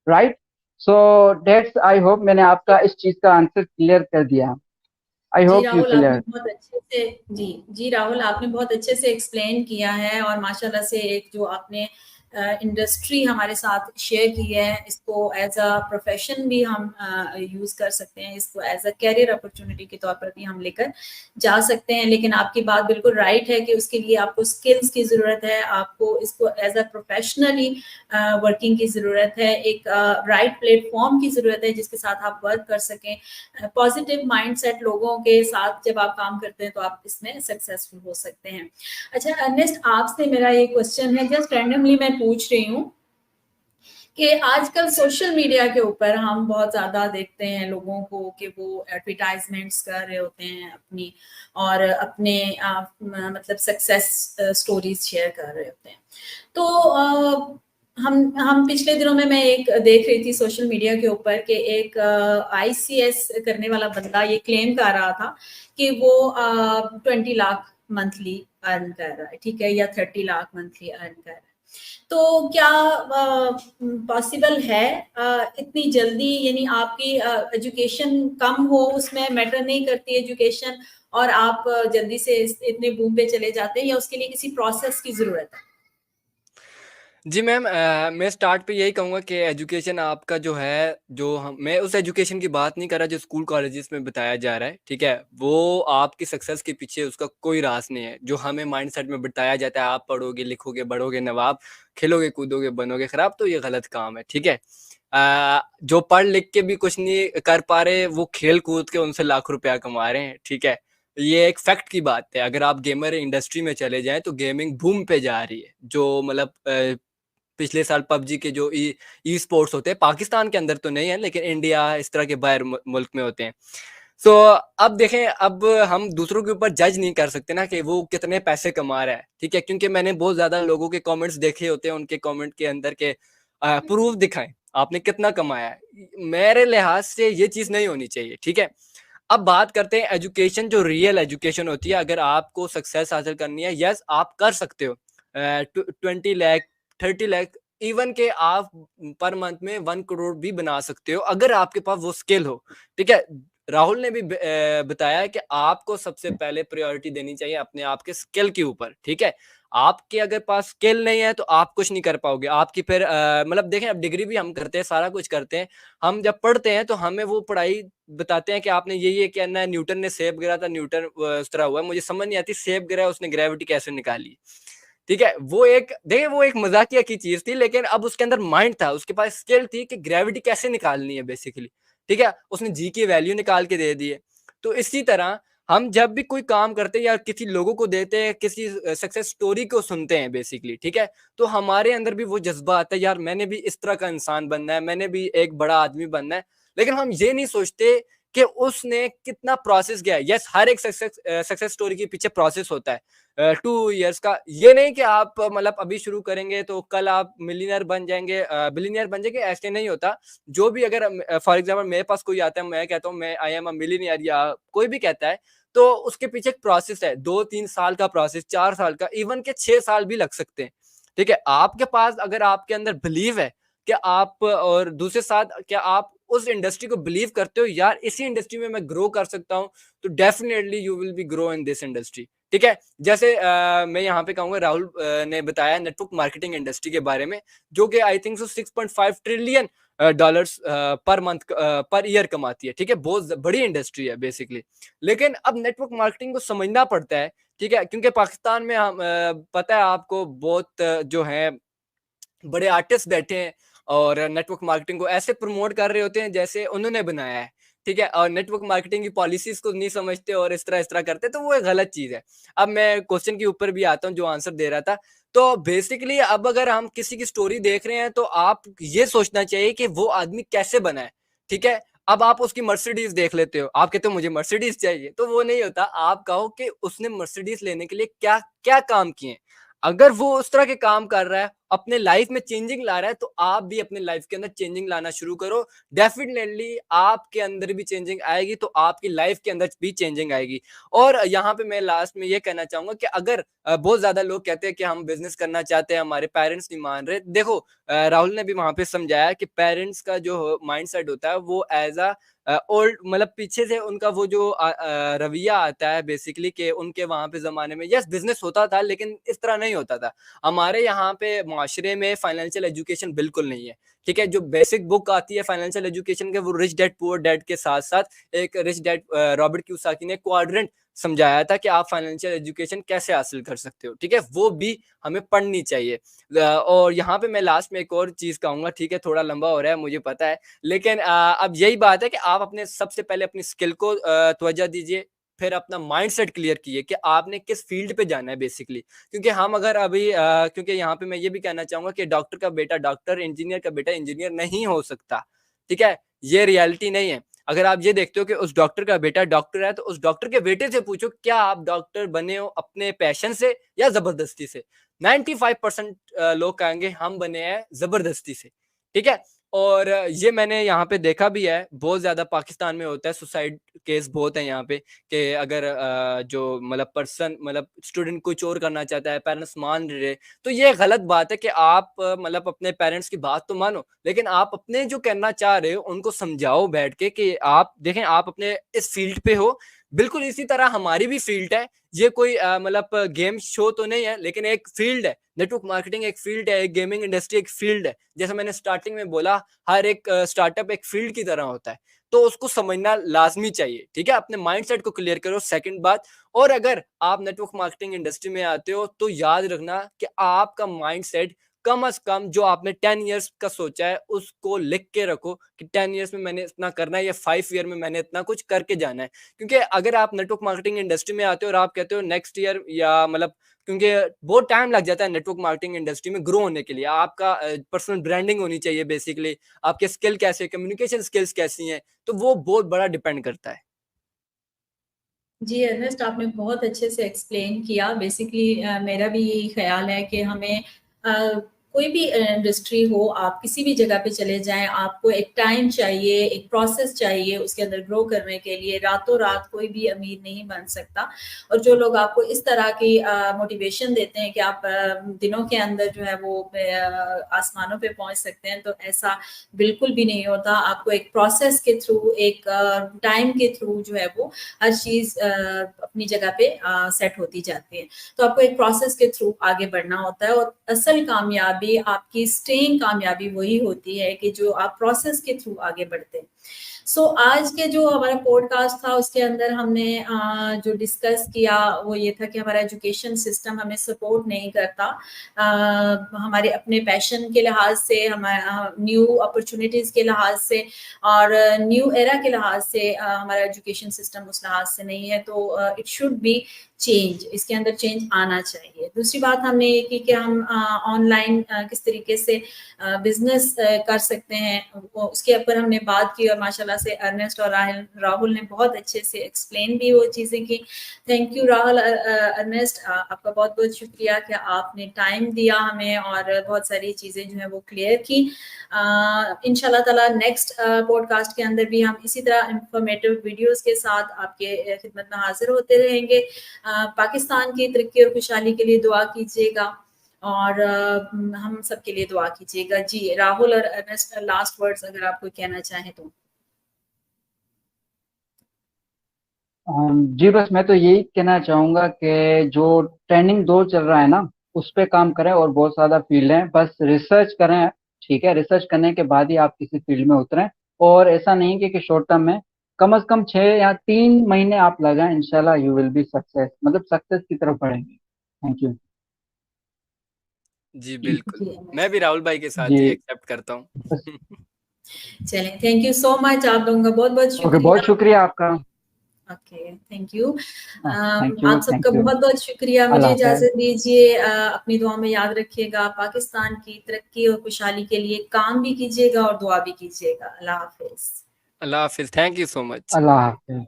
[SPEAKER 3] right. So that's, I hope मैंने आपका इस चीज का आंसर क्लियर कर दिया। आई
[SPEAKER 1] जी
[SPEAKER 3] होप यू
[SPEAKER 1] राहुल, आपने
[SPEAKER 3] क्लियर।
[SPEAKER 1] बहुत अच्छे से जी राहुल, आपने बहुत अच्छे से एक्सप्लेन किया है, और माशाल्लाह से एक जो आपने इंडस्ट्री हमारे साथ शेयर की है, इसको एज अ प्रोफेशन भी हम यूज कर सकते हैं, इसको एज अ कैरियर अपॉर्चुनिटी के तौर पर भी हम लेकर जा सकते हैं। लेकिन आपकी बात बिल्कुल राइट है कि उसके लिए आपको स्किल्स की जरूरत है, आपको इसको एज अ प्रोफेशनली वर्किंग की जरूरत है, एक राइट प्लेटफॉर्म की जरूरत है जिसके साथ आप वर्क कर सकें। पॉजिटिव माइंडसेट लोगों के साथ जब आप काम करते हैं तो आप इसमें सक्सेसफुल हो सकते हैं। अच्छा, नेक्स्ट आपसे मेरा ये क्वेश्चन है, जस्ट रैंडमली मैं पूछ रही हूँ कि आजकल सोशल मीडिया के ऊपर हम बहुत ज्यादा देखते हैं लोगों को कि वो एडवर्टाइजमेंट्स कर रहे होते हैं अपनी, और अपने मतलब सक्सेस स्टोरीज शेयर कर रहे होते हैं। तो हम पिछले दिनों में मैं एक देख रही थी सोशल मीडिया के ऊपर कि एक आईसीएस करने वाला बंदा ये क्लेम कर रहा था कि वो 20 लाख मंथली अर्न कर रहा है, ठीक है, या 30 लाख मंथली अर्न कर रहा है। तो क्या पॉसिबल है इतनी जल्दी, यानी आपकी एजुकेशन कम हो, उसमें मैटर नहीं करती एजुकेशन, और आप जल्दी से इतने बूम पे चले जाते हैं, या उसके लिए किसी प्रोसेस की जरूरत है?
[SPEAKER 2] जी मैम, मैं स्टार्ट पे यही कहूँगा कि एजुकेशन आपका जो है, मैं उस एजुकेशन की बात नहीं कर रहा जो स्कूल कॉलेजेस में बताया जा रहा है, ठीक है? वो आपकी सक्सेस के पीछे उसका कोई राज नहीं है। जो हमें माइंडसेट में बताया जाता है, आप पढ़ोगे, लिखोगे, बढ़ोगे नवाब, खेलोगे, कूदोगे, बनोगे खराब, तो ये गलत काम है, ठीक है? जो पढ़ लिख के भी कुछ नहीं कर पा रहे, वो खेल कूद के उनसे लाख रुपया कमा रहे हैं, ठीक है? ये एक फैक्ट की बात है। अगर आप गेमर इंडस्ट्री में चले जाएँ तो गेमिंग बूम पे जा रही है। जो मतलब पिछले साल पबजी के जो ई स्पोर्ट्स होते हैं, पाकिस्तान के अंदर तो नहीं है, लेकिन इंडिया इस तरह के बाहर मुल्क में होते हैं। सो अब देखें, अब हम दूसरों के ऊपर जज नहीं कर सकते ना कि वो कितने पैसे कमा रहा है, ठीक है? क्योंकि मैंने बहुत ज्यादा लोगों के कमेंट्स देखे होते हैं, उनके कमेंट के अंदर के प्रूफ दिखाएं आपने कितना कमाया है। मेरे लिहाज से ये चीज नहीं होनी चाहिए, ठीक है? अब बात करते हैं एजुकेशन, जो रियल एजुकेशन होती है। अगर आपको सक्सेस हासिल करनी है, यस आप कर सकते हो। 20 लाख, 30 लाख, इवन के आप पर मंथ में 1 करोड़ भी बना सकते हो अगर आपके पास वो स्किल हो, ठीक है? राहुल ने भी बताया कि आपको सबसे पहले प्रायोरिटी देनी चाहिए अपने आप के स्किल के ऊपर, ठीक है? आपके अगर पास स्किल नहीं है तो आप कुछ नहीं कर पाओगे। आपकी फिर मतलब देखें, अब डिग्री भी हम करते हैं, सारा कुछ करते हैं। हम जब पढ़ते हैं तो हमें वो पढ़ाई बताते हैं कि आपने ये कहना है, न्यूटन ने सेब गिरा था, न्यूटन उस तरह हुआ है। मुझे समझ नहीं आती सेब गिरा, उसने ग्रेविटी कैसे निकाली, ठीक है? वो एक देखिए, वो एक मजाकिया की चीज थी, लेकिन अब उसके अंदर माइंड था, उसके पास स्किल थी कि ग्रेविटी कैसे निकालनी है बेसिकली, ठीक है? उसने जी की वैल्यू निकाल के दे दी है। तो इसी तरह हम जब भी कोई काम करते हैं या किसी लोगों को देते हैं, किसी सक्सेस स्टोरी को सुनते हैं बेसिकली, ठीक है? तो हमारे अंदर भी वो जज्बा आता है, यार मैंने भी इस तरह का इंसान बनना है, मैंने भी एक बड़ा आदमी बनना है। लेकिन हम ये नहीं सोचते कि उसने कितना प्रोसेस किया है। यस, हर एक सक्सेस स्टोरी के पीछे प्रोसेस होता है 2 इयर्स का। ये नहीं कि आप मतलब अभी शुरू करेंगे तो कल आप मिलियनर बन जाएंगे, बिलियनर बन जाएंगे, ऐसे नहीं होता। जो भी, अगर फॉर एग्जाम्पल मेरे पास कोई आता है, मैं कहता हूँ मैं आई एम अ मिलियनर, या कोई भी कहता है, तो उसके पीछे एक प्रोसेस है, 2-3 साल का प्रोसेस, 4 साल का, इवन के 6 साल भी लग सकते हैं, ठीक है? आपके पास अगर आपके अंदर बिलीव है कि आप, और दूसरे साथ क्या आप उस इंडस्ट्री को बिलीव करते हो, यार इसी इंडस्ट्री में मैं ग्रो कर सकता हूँ, तो definitely you will be grow in this industry, ठीक है? जैसे मैं यहाँ पे कहूंगा, राहुल ने बताया नेटवर्क मार्केटिंग इंडस्ट्री के बारे में, जो कि I think so 6.5 trillion dollars per month, per year कमाती है, ठीक है? बहुत बड़ी इंडस्ट्री है बेसिकली। लेकिन अब नेटवर्क मार्केटिंग को समझना पड़ता है, ठीक है? क्योंकि पाकिस्तान में हम पता है आपको, बहुत जो है बड़े आर्टिस्ट बैठे हैं और नेटवर्क मार्केटिंग को ऐसे प्रमोट कर रहे होते हैं जैसे उन्होंने बनाया है, ठीक है? और नेटवर्क मार्केटिंग की पॉलिसीज को नहीं समझते और इस तरह करते, तो वो एक गलत चीज है। अब मैं क्वेश्चन के ऊपर भी आता हूँ, जो आंसर दे रहा था। तो बेसिकली अब अगर हम किसी की स्टोरी देख रहे हैं तो आप ये सोचना चाहिए कि वो आदमी कैसे बना है, ठीक है? अब आप उसकी मर्सिडीज देख लेते हो, आप कहते हो मुझे मर्सिडीज चाहिए, तो वो नहीं होता। आप कहो कि उसने मर्सिडीज लेने के लिए क्या क्या काम किए। अगर वो उस तरह के काम कर रहा है, अपने लाइफ में चेंजिंग ला रहा है, तो आप भी अपने लाइफ के अंदर चेंजिंग लाना शुरू करो। डेफिनेटली आपके अंदर भी चेंजिंग आएगी, तो आपकी लाइफ के अंदर भी चेंजिंग आएगी। और यहाँ पे मैं लास्ट में ये कहना चाहूंगा कि अगर बहुत ज्यादा लोग कहते हैं कि हम बिजनेस करना चाहते हैं, हमारे पेरेंट्स नहीं मान रहे, देखो राहुल ने भी वहां पे समझाया कि पेरेंट्स का जो माइंड सेट होता है वो एज अ ओल्ड मतलब पीछे से उनका वो जो रवैया आता है बेसिकली कि उनके वहाँ पे ज़माने में यस बिज़नेस होता था लेकिन इस तरह नहीं होता था। हमारे यहाँ पे माशरे में फाइनेंशियल एजुकेशन बिल्कुल नहीं है, ठीक है? जो बेसिक बुक आती है फाइनेंशियल एजुकेशन के वो रिच डैड पुअर डैड के साथ-साथ एक रिच डैड रॉबर्ट कियोसाकी ने क्वाड्रेंट समझाया था कि आप फाइनेंशियल एजुकेशन कैसे हासिल कर सकते हो, ठीक है? वो भी हमें पढ़नी चाहिए। और यहाँ पे मैं लास्ट में एक और चीज़ कहूँगा, ठीक है? थोड़ा लंबा हो रहा है मुझे पता है, लेकिन अब यही बात है कि आप अपने सबसे पहले अपनी स्किल को तवज्जो दीजिए, फिर अपना माइंडसेट क्लियर कीजिए कि आपने किस फील्ड पे जाना है बेसिकली। क्योंकि हम अगर अभी क्योंकि यहाँ पे मैं ये भी कहना चाहूँगा कि डॉक्टर का बेटा डॉक्टर, इंजीनियर का बेटा इंजीनियर नहीं हो सकता, ठीक है? ये रियलिटी नहीं है। अगर आप ये देखते हो कि उस डॉक्टर का बेटा डॉक्टर है, तो उस डॉक्टर के बेटे से पूछो, क्या आप डॉक्टर बने हो अपने पैशन से या ज़बरदस्ती से? 95% लोग कहेंगे हम बने हैं ज़बरदस्ती से, ठीक है? और ये मैंने यहाँ पे देखा भी है, बहुत ज़्यादा पाकिस्तान में होता है, सुसाइड केस बहुत हैं यहाँ पे कि अगर जो मतलब पर्सन मतलब स्टूडेंट कुछ और करना चाहता है, पेरेंट्स मान रहे, तो ये गलत बात है कि आप मतलब अपने पेरेंट्स की बात तो मानो, लेकिन आप अपने जो करना चाह रहे हो, उनको समझाओ बैठ के कि आप देखें आप अपने इस फील्ड पे हो, बिल्कुल इसी तरह हमारी भी फील्ड है। ये कोई मतलब गेम शो तो नहीं है, लेकिन एक फील्ड है। नेटवर्क मार्केटिंग एक फील्ड है, एक गेमिंग इंडस्ट्री एक फील्ड है। जैसा मैंने स्टार्टिंग में बोला, हर एक स्टार्टअप एक फील्ड की तरह होता है, तो उसको समझना लाज़मी चाहिए, ठीक है? अपने माइंडसेट को क्लियर करो, सेकंड बात। और अगर आप नेटवर्क मार्केटिंग इंडस्ट्री में आते हो, तो याद रखना कि आपका माइंडसेट कम से कम जो आपने 10 इयर्स का सोचा है, उसको लिख के रखो कि 10 इयर्स में मैंने इतना करना है या 5 ईयर में मैंने इतना कुछ करके जाना है। क्योंकि अगर आप नेटवर्क मार्केटिंग इंडस्ट्री में आते हो और आप कहते हो नेक्स्ट ईयर या मतलब क्योंकि बहुत टाइम लग जाता है नेटवर्क मार्केटिंग इंडस्ट्री में ग्रो होने के लिए। आपका पर्सनल ब्रांडिंग होनी चाहिए बेसिकली, आपके स्किल कैसे, कम्युनिकेशन स्किल्स कैसी हैं, तो वो बहुत बड़ा डिपेंड करता है।
[SPEAKER 1] जी, अर्नेस्ट आपने बहुत अच्छे से एक्सप्लेन किया। बेसिकली मेरा भी यही ख़्याल है कि हमें कोई भी इंडस्ट्री हो, आप किसी भी जगह पे चले जाएँ, आपको एक टाइम चाहिए, एक प्रोसेस चाहिए उसके अंदर ग्रो करने के लिए। रातों-रात कोई भी अमीर नहीं बन सकता और जो लोग आपको इस तरह की मोटिवेशन देते हैं कि आप दिनों के अंदर जो है वो आसमानों पे पहुँच सकते हैं, तो ऐसा बिल्कुल भी नहीं होता। आपको एक प्रोसेस के थ्रू, एक टाइम के थ्रू जो है वो हर चीज़ अपनी जगह पे सेट होती जाती है। तो आपको एक प्रोसेस के थ्रू आगे बढ़ना होता है और असल कामयाबी आपकी स्टेइंग कामयाबी वही होती है कि जो आप प्रोसेस के थ्रू आगे बढ़ते हैं। आज के जो हमारा पॉडकास्ट था उसके अंदर हमने जो डिस्कस किया वो ये था कि हमारा एजुकेशन सिस्टम हमें सपोर्ट नहीं करता। हमारे अपने पैशन के लिहाज से, हमारा न्यू अपॉर्चुनिटीज़ के लिहाज से और न्यू एरा के लिहाज से हमारा एजुकेशन सिस्टम उस लिहाज से नहीं है, तो इट शुड बी चेंज, इसके अंदर चेंज आना चाहिए। दूसरी बात हमने ये की कि हम ऑनलाइन किस तरीके से बिजनेस कर सकते हैं, उसके ऊपर हमने बात की और माशाल्लाह से अर्नेस्ट और राहुल ने बहुत अच्छे से एक्सप्लेन भी वो चीज़ें की। थैंक यू राहुल, अर्नेस्ट, आपका बहुत बहुत शुक्रिया कि आपने टाइम दिया हमें और बहुत सारी चीज़ें जो है वो क्लियर की। इंशाल्लाह ताला नेक्स्ट पॉडकास्ट के अंदर भी हम इसी तरह इंफॉर्मेटिव वीडियोस के साथ आपके खिदमत में हाजिर होते रहेंगे। पाकिस्तान की तरक्की और खुशहाली के लिए दुआ कीजिएगा और हम सब के लिए दुआ कीजिएगा। जी, राहुल और अर्नेस्ट, लास्ट वर्ड्स अगर आप कोई कहना चाहें तो।
[SPEAKER 3] जी बस मैं तो यही कहना चाहूंगा कि जो ट्रेंडिंग दौर चल रहा है ना, उस पे काम करें और बहुत सारा फील्ड है, बस रिसर्च करें। ठीक है, रिसर्च करने के बाद ही आप किसी फील्ड में उतरें। और ऐसा नहीं कि शॉर्ट टर्म में, कम से कम 6 या 3 महीने आप लगाएं, इंशाल्लाह यू विल बी सक्सेस, मतलब सक्सेस की तरफ बढ़ेंगे। Thank you.
[SPEAKER 2] जी, बिल्कुल।
[SPEAKER 1] जी,
[SPEAKER 2] मैं भी राहुल भाई के साथ ही
[SPEAKER 3] जी
[SPEAKER 2] एक्सेप्ट करता हूँ।
[SPEAKER 3] बस।
[SPEAKER 1] चलें, थैंक यू सो मच, आप लोगों का बहुत-बहुत
[SPEAKER 3] ओके,
[SPEAKER 1] शुक्रिया।
[SPEAKER 3] बहुत शुक्रिया आपका।
[SPEAKER 1] Okay, thank you.
[SPEAKER 3] Thank you,
[SPEAKER 1] आप सबका
[SPEAKER 3] थैंक यू।
[SPEAKER 1] बहुत-बहुत शुक्रिया। मुझे
[SPEAKER 3] अल्लाह हाफिज।
[SPEAKER 1] इजाज़त दीजिए। अपनी दुआ में याद रखिएगा, पाकिस्तान की तरक्की और खुशहाली के लिए काम भी कीजिएगा और दुआ भी कीजिएगा। अल्लाह हाफ़िज़।
[SPEAKER 2] अल्लाह हाफ़िज़। Thank you so much.
[SPEAKER 3] Allah Hafiz.